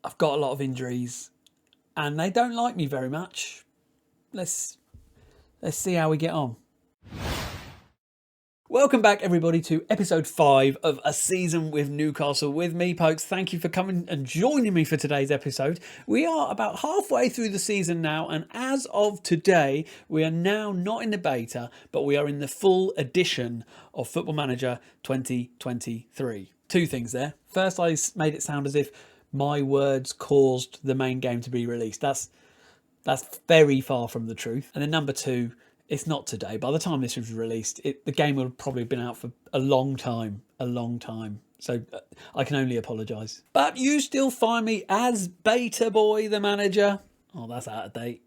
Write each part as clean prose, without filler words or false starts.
I've got a lot of injuries and they don't like me very much. Let's see how we get on. Welcome back, everybody, to episode 5 of A Season with Newcastle with me, Pokes. Thank you for coming and joining me for today's episode. We are about halfway through the season now, and as of today, we are now not in the beta, but we are in the full edition of Football Manager 2023. Two things there. First, I made it sound as if my words caused the main game to be released. That's very far from the truth. And then number two, it's not today. By the time this was released, the game would have probably been out for a long time. So I can only apologise. But you still find me as Beta Boy, the manager. Oh, that's out of date.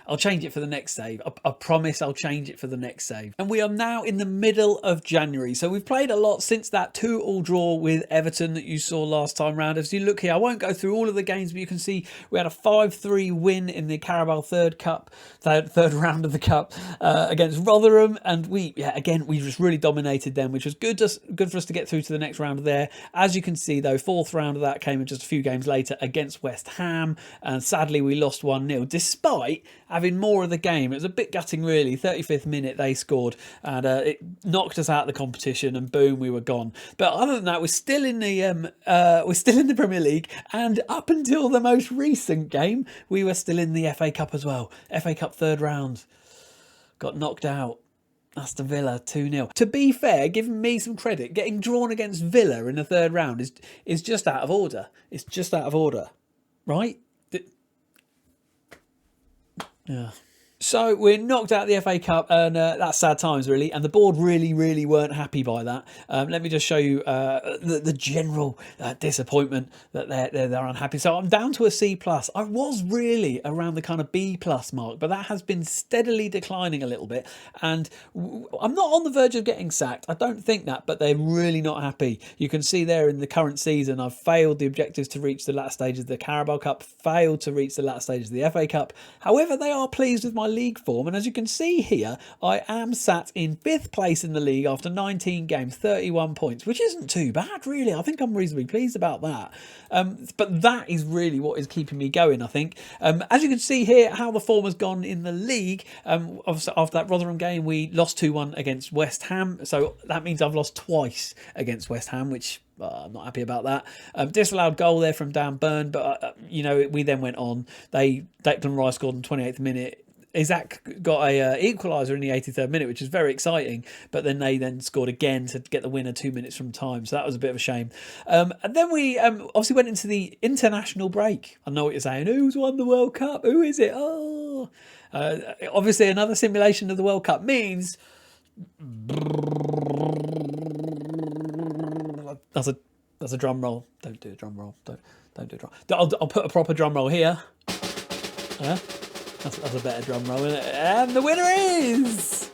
I'll change it for the next save. I promise I'll change it for the next save. And we are now in the middle of January. So we've played a lot since that 2-2 draw with Everton that you saw last time round. As you look here, I won't go through all of the games, but you can see we had a 5-3 win in the Carabao third round of the Cup against Rotherham. And we just really dominated them, which was good for us to get through to the next round there. As you can see, though, fourth round of that came in just a few games later against West Ham. And sadly, we lost 1-0, despite having more of the game. It was a bit gutting, really. 35th minute they scored, and it knocked us out of the competition, and boom, we were gone. But other than that, we're still in the Premier League, and up until the most recent game, we were still in the FA Cup as well. FA Cup third round, got knocked out. Aston Villa 2-0. To be fair, giving me some credit, getting drawn against Villa in the third round is just out of order. It's just out of order, right? Yeah. So we're knocked out of the FA Cup, and that's sad times, really. And the board really weren't happy by that. Let me just show you the general disappointment that they're unhappy. So I'm down to a C+. I was really around the kind of B+ mark, but that has been steadily declining a little bit. And I'm not on the verge of getting sacked. I don't think that, but they're really not happy. You can see there in the current season, I've failed the objectives to reach the latter stages of the Carabao Cup, failed to reach the latter stages of the FA Cup. However, they are pleased with my league form, and as you can see here, I am sat in 5th place in the league after 19 games, 31 points, which isn't too bad, really. I think I'm reasonably pleased about that. But that is really what is keeping me going, I think. As you can see here, how the form has gone in the league. Obviously, after that Rotherham game, we lost 2-1 against West Ham, so that means I've lost twice against West Ham, which I'm not happy about that. Disallowed goal there from Dan Burn, but we then went on. Declan Rice scored in the 28th minute. Isaac got a equaliser in the 83rd minute, which is very exciting. But then they scored again to get the winner 2 minutes from time. So that was a bit of a shame. And then we obviously went into the international break. I know what you're saying. Who's won the World Cup? Who is it? Oh, obviously another simulation of the World Cup means that's a drum roll. Don't do a drum roll. Don't do a drum. I'll put a proper drum roll here. That's a better drum roll, isn't it? And the winner is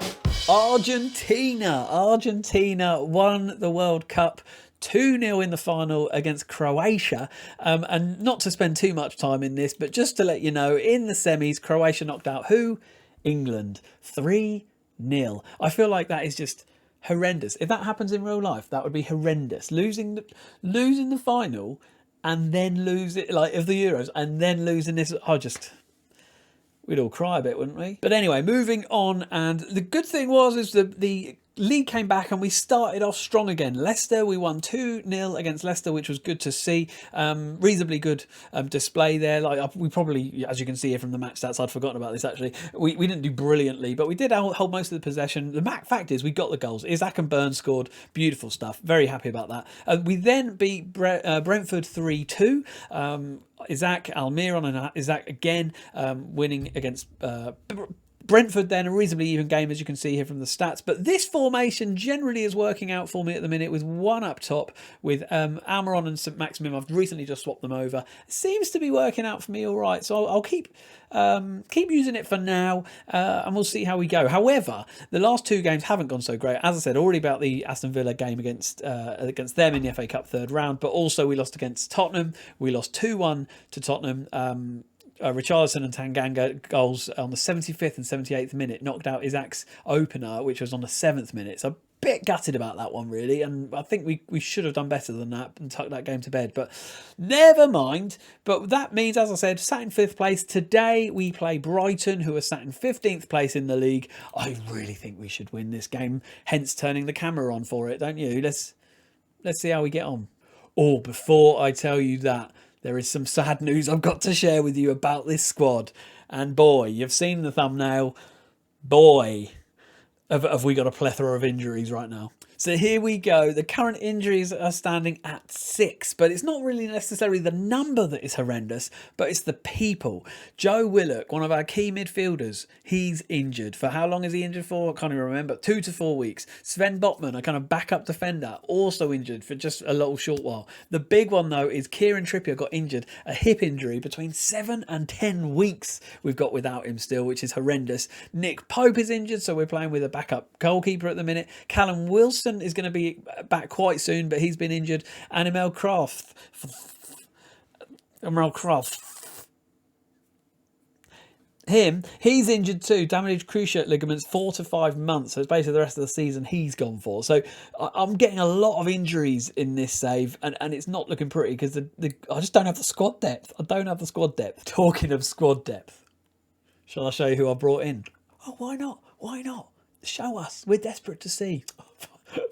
Argentina. Argentina won the World Cup 2-0 in the final against Croatia. And not to spend too much time in this, but just to let you know, in the semis, Croatia knocked out who? England. 3-0. I feel like that is just horrendous. If that happens in real life, that would be horrendous. Losing the final and then lose it, like of the Euros, and then losing this. We'd all cry a bit, wouldn't we? But anyway, moving on. And the good thing is that the league came back and we started off strong again. Leicester, we won 2-0 against Leicester, which was good to see. Reasonably good display there. Like we probably, as you can see here from the match stats, I'd forgotten about this actually. We didn't do brilliantly, but we did hold most of the possession. The fact is, we got the goals. Isaac and Burns scored. Beautiful stuff. Very happy about that. We then beat Brentford 3-2. Isaac, Almiron and Isaac again winning against Brentford. Then a reasonably even game, as you can see here from the stats. But this formation generally is working out for me at the minute, with one up top with Almiron and St Maximin. I've recently just swapped them over. It seems to be working out for me all right, so I'll keep using it for now, and we'll see how we go. However, the last two games haven't gone so great. As I said already about the Aston Villa game against them in the FA Cup third round, but also we lost against Tottenham. We lost 2-1 to Tottenham. Richarlison and Tanganga goals on the 75th and 78th minute knocked out Isaac's opener, which was on the 7th minute. So a bit gutted about that one, really. And I think we should have done better than that and tucked that game to bed. But never mind. But that means, as I said, sat in 5th place. Today we play Brighton, who are sat in 15th place in the league. I really think we should win this game, hence turning the camera on for it, don't you? Let's see how we get on. Oh, before I tell you that, there is some sad news I've got to share with you about this squad. And boy, you've seen the thumbnail. Boy, have we got a plethora of injuries right now. So here we go. The current injuries are standing at 6, but it's not really necessarily the number that is horrendous, but it's the people. Joe Willock, one of our key midfielders, he's injured. For how long is he injured for? I can't even remember. 2 to 4 weeks. Sven Botman, a kind of backup defender, also injured for just a little short while. The big one, though, is Kieran Trippier got injured, a hip injury, between 7 and 10 weeks we've got without him still, which is horrendous. Nick Pope is injured, so we're playing with a backup goalkeeper at the minute. Callum Wilson is going to be back quite soon, but he's been injured. And Emil Croft. He's injured too. Damaged cruciate ligaments, 4 to 5 months. So it's basically the rest of the season he's gone for. So I'm getting a lot of injuries in this save, and it's not looking pretty because I just don't have the squad depth. I don't have the squad depth. Talking of squad depth, shall I show you who I brought in? Oh, why not? Why not? Show us. We're desperate to see.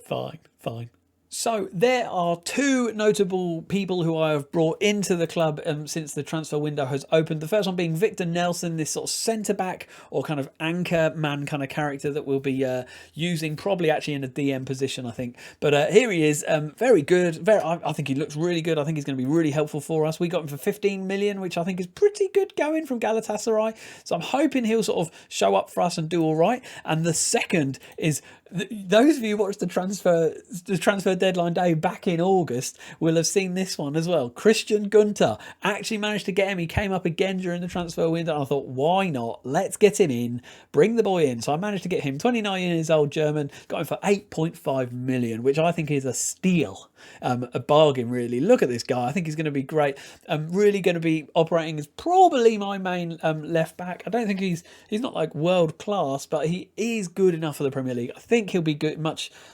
Fine. So there are 2 notable people who I have brought into the club since the transfer window has opened. The first one being Victor Nelson, this sort of centre-back or kind of anchor man kind of character that we'll be using probably actually in a DM position, I think. But here he is, very good. I think he looks really good. I think he's going to be really helpful for us. We got him for 15 million, which I think is pretty good going from Galatasaray. So I'm hoping he'll sort of show up for us and do all right. And the second is, those of you who watched the transfer deadline day back in August will have seen this one as well. Christian Gunter actually managed to get him. He came up again during the transfer window, and I thought, why not? Let's get him in. Bring the boy in. So I managed to get him, 29 years old German, got him for 8.5 million, which I think is a steal. A bargain, really. Look at this guy. I think he's going to be great. Really going to be operating as probably my main left back. I don't think he's not like world class, but he is good enough for the Premier League. I think he'll be good.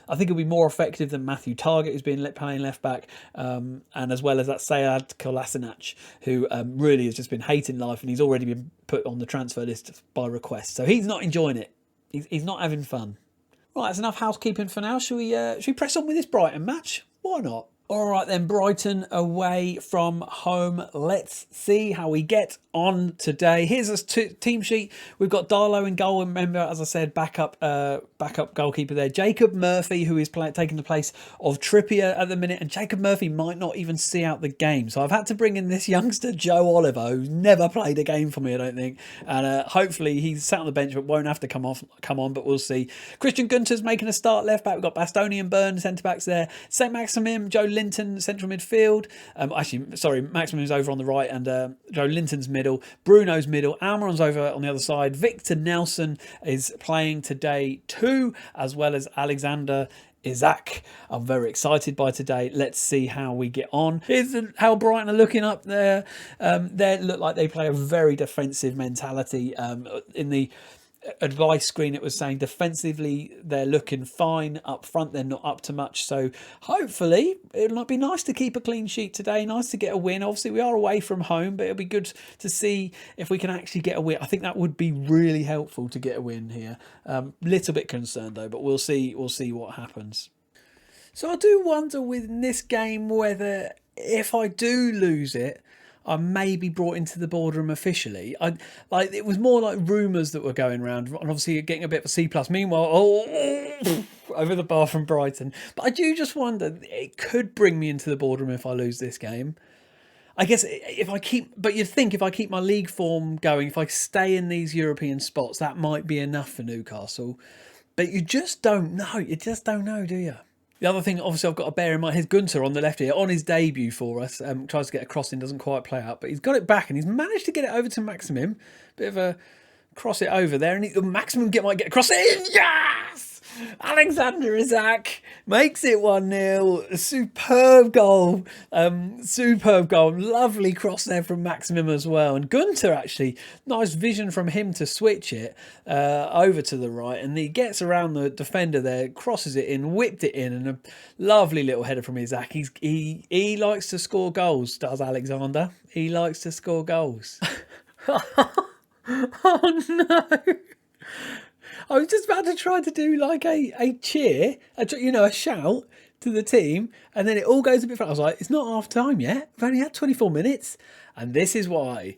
I think he'll be more effective than Matthew Targett, who's been playing left back, and as well as that Sead Kolasinac, who really has just been hating life, and he's already been put on the transfer list by request. So he's not enjoying it. He's not having fun. Right, that's enough housekeeping for now. Should we press on with this Brighton match? Why not? All right then, Brighton away from home. Let's see how we get on today. Here's a team sheet. We've got Darlow in goal. Remember, as I said, backup goalkeeper there. Jacob Murphy, who is taking the place of Trippier at the minute. And Jacob Murphy might not even see out the game. So I've had to bring in this youngster, Joe Oliver, who's never played a game for me, I don't think. And hopefully he's sat on the bench but won't have to come on, but we'll see. Christian Gunter's making a start left back. We've got Bastoni and Byrne, centre-backs there. St. Maximin, Joe Linton, central midfield. Maximum's over on the right and Joe Linton's middle. Bruno's middle. Almiron's over on the other side. Victor Nelson is playing today too, as well as Alexander Isak. I'm very excited by today. Let's see how we get on. Here's how Brighton are looking up there. They look like they play a very defensive mentality. In the advice screen it was saying defensively they're looking fine, up front they're not up to much, so hopefully it'll be nice to keep a clean sheet today, nice to get a win. Obviously we are away from home, but it'll be good to see if we can actually get a win. I think that would be really helpful to get a win here. Little bit concerned though, but we'll see what happens. So I do wonder with this game whether if I do lose it, I may be brought into the boardroom officially. It was more like rumours that were going around, and obviously getting a bit of a C+. Meanwhile, over the bar from Brighton. But I do just wonder, it could bring me into the boardroom if I lose this game. I guess you'd think if I keep my league form going, if I stay in these European spots, that might be enough for Newcastle. But you just don't know. You just don't know, do you? The other thing, obviously, I've got to bear in mind, here's Gunter on the left here, on his debut for us. Tries to get a cross in, doesn't quite play out, but he's got it back and he's managed to get it over to Maximum. Bit of a cross it over there, and Maximum might get a cross in. Yes! Alexander Isak makes it 1-0. Superb goal. Superb goal. Lovely cross there from Maximum as well. And Gunter, actually, nice vision from him to switch it over to the right. And he gets around the defender there, crosses it in, whipped it in, and a lovely little header from Isak. He likes to score goals, does Alexander. He likes to score goals. Oh, no. I was just about to try to do like a cheer, a shout to the team, and then it all goes a bit fast. I was like, it's not half time yet. We've only had 24 minutes. And this is why.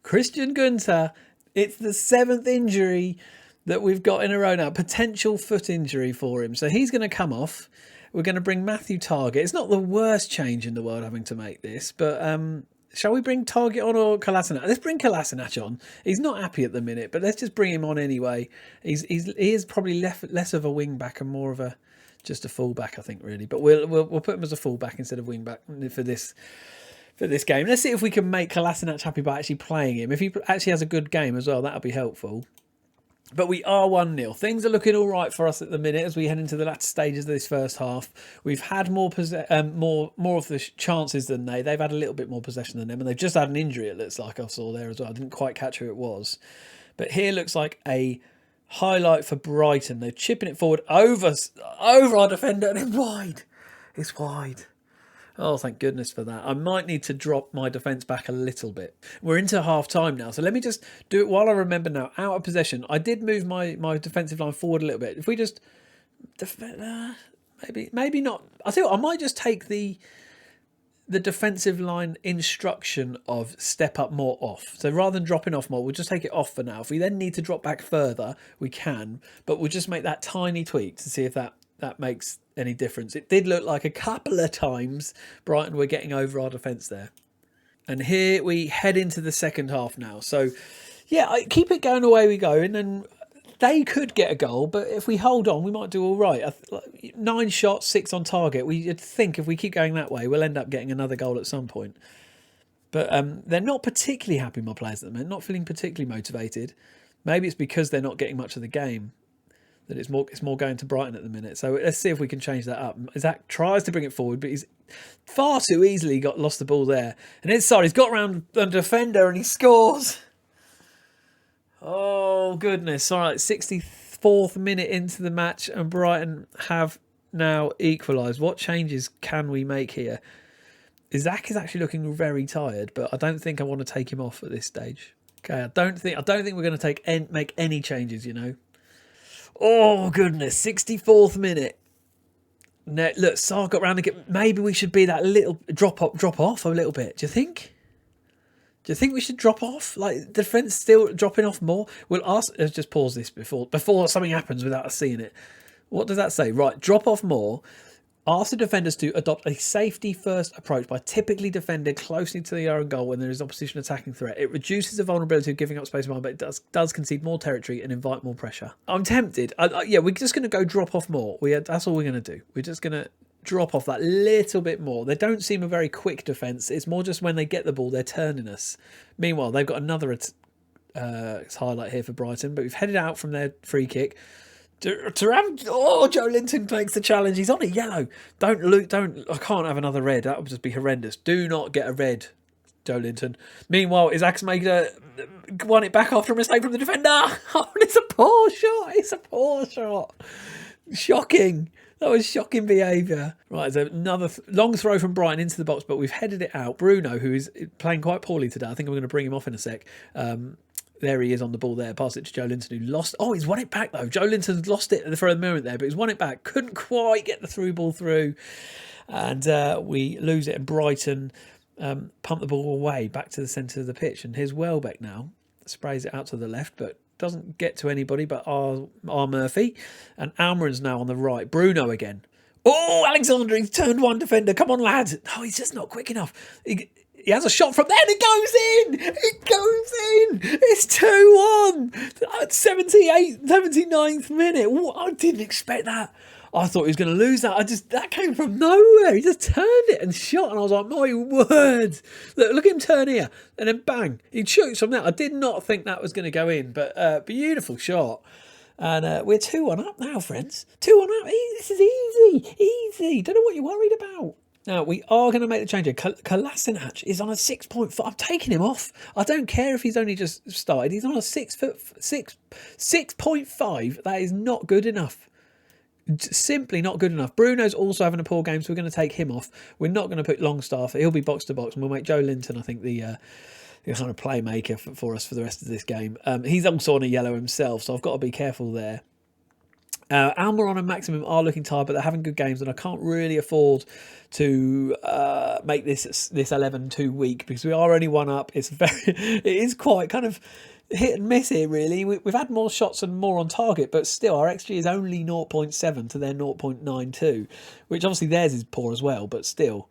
Christian Gunter, it's the 7th injury that we've got in a row now. Potential foot injury for him. So he's going to come off. We're going to bring Matthew Target. It's not the worst change in the world having to make this, but shall we bring Target on or Kolasinac? Let's bring Kolasinac on. He's not happy at the minute, but let's just bring him on anyway. He is probably less of a wing back and more of just a full back, I think, really. But we'll put him as a full back instead of wing back for this game. Let's see if we can make Kolasinac happy by actually playing him. If he actually has a good game as well, that'll be helpful. But we are 1-0. Things are looking all right for us at the minute as we head into the latter stages of this first half. We've had more of the chances than they. They've had a little bit more possession than them, and they've just had an injury, it looks like I saw there as well. I didn't quite catch who it was. But here looks like a highlight for Brighton. They're chipping it forward over our defender, and then wide. It's wide. Oh, thank goodness for that. I might need to drop my defence back a little bit. We're into half time now, so let me just do it while I remember now. Out of possession, I did move my defensive line forward a little bit. If we just... maybe not. I think I might just take the defensive line instruction of step up more off. So rather than dropping off more, we'll just take it off for now. If we then need to drop back further, we can. But we'll just make that tiny tweak to see if that makes any difference. It did look like a couple of times Brighton were getting over our defence there. And here we head into the second half now. So, yeah, keep it going away we go. And then they could get a goal, but if we hold on, we might do all right. 9 shots, 6 on target. We'd think if we keep going that way, we'll end up getting another goal at some point. But they're not particularly happy, my players, at the moment. Not feeling particularly motivated. Maybe it's because they're not getting much of the game. That it's more going to Brighton at the minute. So let's see if we can change that up. Zach tries to bring it forward, but he's far too easily lost the ball there. And inside, he's got around the defender and he scores. Oh, goodness. All right, 64th minute into the match and Brighton have now equalised. What changes can we make here? Zach is actually looking very tired, but I don't think I want to take him off at this stage. Okay, I don't think we're going to make any changes, you know. Oh, goodness. 64th minute. No, look, Sarr got round again. Maybe we should be that little drop off a little bit. Do you think? Do you think we should drop off? Like, defence still dropping off more? We'll ask... Let's just pause this before something happens without us seeing it. What does that say? Right, drop off more. Ask the defenders to adopt a safety-first approach by typically defending closely to the own goal when there is opposition attacking threat. It reduces the vulnerability of giving up space behind, but it does concede more territory and invite more pressure. I'm tempted. Yeah, we're just going to go drop off more. That's all we're going to do. We're just going to drop off that little bit more. They don't seem a very quick defence. It's more just when they get the ball, they're turning us. Meanwhile, they've got another highlight here for Brighton, but we've headed out from their free kick. Joe Linton takes the challenge. He's on a yellow. I can't have another red. That would just be horrendous. Do not get a red, Joe Linton. Meanwhile, Isaac's won it back after a mistake from the defender. Oh, it's a poor shot. It's a poor shot. Shocking. That was shocking behaviour. Right, there's another long throw from Brighton into the box, but we've headed it out. Bruno, who is playing quite poorly today. I think I'm going to bring him off in a sec. There he is on the ball there. Pass it to Joe Linton, who lost... Oh, he's won it back, though. Joe Linton's lost it for a moment there, but he's won it back. Couldn't quite get the through ball through. And we lose it. And Brighton pump the ball away back to the centre of the pitch. And here's Welbeck now. Sprays it out to the left, but doesn't get to anybody but R. Murphy. And Almiron's now on the right. Bruno again. Oh, Alexander, he's turned one defender. Come on, lad. Oh, he's just not quick enough. He has a shot from there and it goes in. It goes in. It's 2-1 at 79th minute. I didn't expect that. I thought he was going to lose that. That came from nowhere. He just turned it and shot. And I was like, my word. Look at him turn here. And then bang. He shoots from there. I did not think that was going to go in. But beautiful shot. And we're 2-1 up now, friends. 2-1 up. This is easy. Easy. Don't know what you're worried about. Now, we are going to make the change. Kolasinac is on a 6.5. I'm taking him off. I don't care if he's only just started. He's on a 6.5. That is not good enough. Simply not good enough. Bruno's also having a poor game, so we're going to take him off. We're not going to put Longstaff. He'll be box to box, and we'll make Joe Linton, I think, the kind of playmaker for us for the rest of this game. He's also on a yellow himself, so I've got to be careful there. Almiron and Maximum are looking tired, but they're having good games, and I can't really afford to make this 11 too weak because we are only 1 up. It is quite kind of hit and miss here, really. We've had more shots and more on target, but still our XG is only 0.7 to their 0.92, which obviously theirs is poor as well, but still.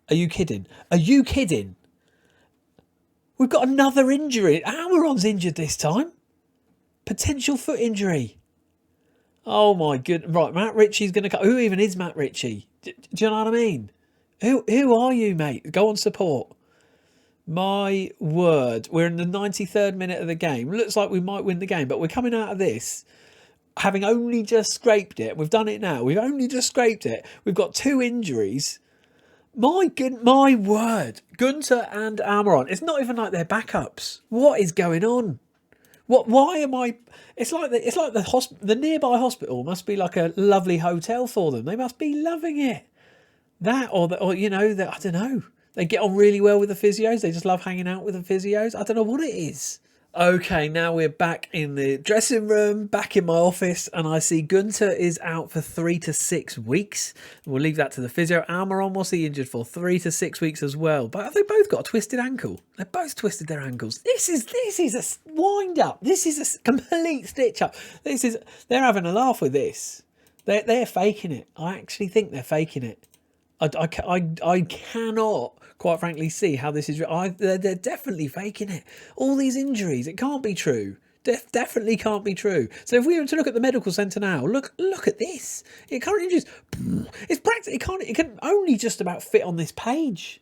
Are you kidding? Are you kidding? We've got another injury. Almiron's injured this time. Potential foot injury. Oh my goodness. Right, Matt Ritchie's going to come. Who even is Matt Ritchie? Do you know what I mean? Who are you, mate? Go on support. My word. We're in the 93rd minute of the game. Looks like we might win the game, but we're coming out of this having only just scraped it. We've done it now. We've only just scraped it. We've got 2 injuries. My word. Gunter and Almiron. It's not even like they're backups. What is going on? Why am I? It's like the nearby hospital must be like a lovely hotel for them. They must be loving it. That or you know that I don't know. They get on really well with the physios. They just love hanging out with the physios. I don't know what it is. Okay, now we're back in the dressing room, back in my office, and I see Gunter is out for 3 to 6 weeks. We'll leave that to the physio. Almiron, what's he injured for? 3 to 6 weeks as well. But have they both got a twisted ankle? They both twisted their ankles. This is a wind up. This is a complete stitch up. They're having a laugh with this. They're faking it. I actually think they're faking it. I cannot, quite frankly, see how this is. They're definitely faking it. All these injuries, it can't be true. Definitely can't be true. So if we were to look at the medical centre now, look at this. It current injuries. It's practically it can only just about fit on this page.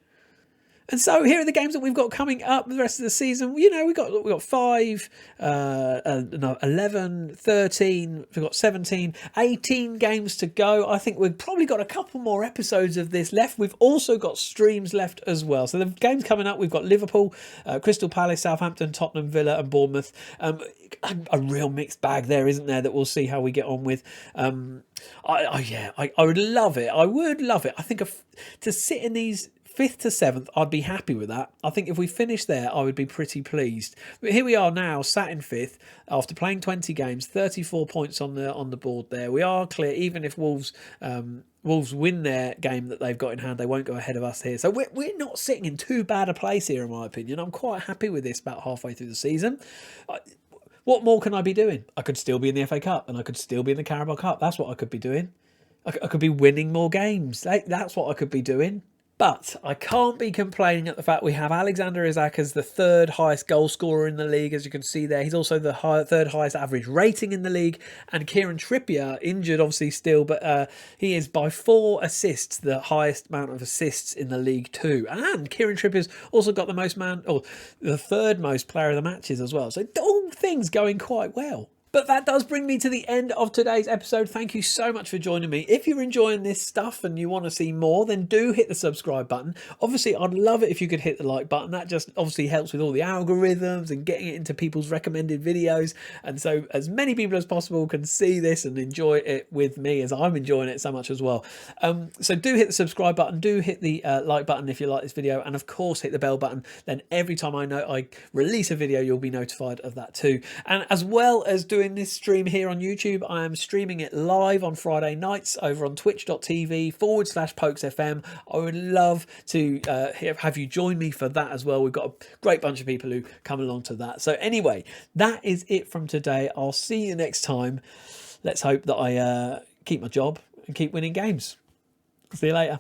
And so here are the games that we've got coming up the rest of the season. You know, we've got 5, 11, 13, we've got 17, 18 games to go. I think we've probably got a couple more episodes of this left. We've also got streams left as well. So the games coming up, we've got Liverpool, Crystal Palace, Southampton, Tottenham, Villa and Bournemouth. A real mixed bag there, isn't there, that we'll see how we get on with. I would love it. I would love it. I think to sit in these 5th to 7th, I'd be happy with that. I think if we finish there, I would be pretty pleased. But here we are now, sat in 5th, after playing 20 games, 34 points on the board there. We are clear, even if Wolves win their game that they've got in hand, they won't go ahead of us here. So we're not sitting in too bad a place here, in my opinion. I'm quite happy with this about halfway through the season. What more can I be doing? I could still be in the FA Cup, and I could still be in the Carabao Cup. That's what I could be doing. I could be winning more games. That's what I could be doing. But I can't be complaining at the fact we have Alexander Isak as the 3rd highest goal scorer in the league, as you can see there. He's also the 3rd highest average rating in the league. And Kieran Trippier, injured obviously still, but he is by 4 assists, the highest amount of assists in the league too. And Kieran Trippier's also got the the 3rd most player of the matches as well. So all things going quite well. But that does bring me to the end of today's episode. Thank you so much for joining me. If you're enjoying this stuff and you want to see more, then do hit the subscribe button. Obviously, I'd love it if you could hit the like button. That just obviously helps with all the algorithms and getting it into people's recommended videos. And so as many people as possible can see this and enjoy it with me, as I'm enjoying it so much as well. So do hit the subscribe button. Do hit the like button if you like this video. And of course, hit the bell button. Then every time I release a video, you'll be notified of that too. And as well as doing this stream here on YouTube, I am streaming it live on Friday nights over on twitch.tv/PokesFM. I would love to have you join me for that as well. We've got a great bunch of people who come along to that. So anyway, that is it from today. I'll see you next time. Let's hope that I keep my job and keep winning games. See you later.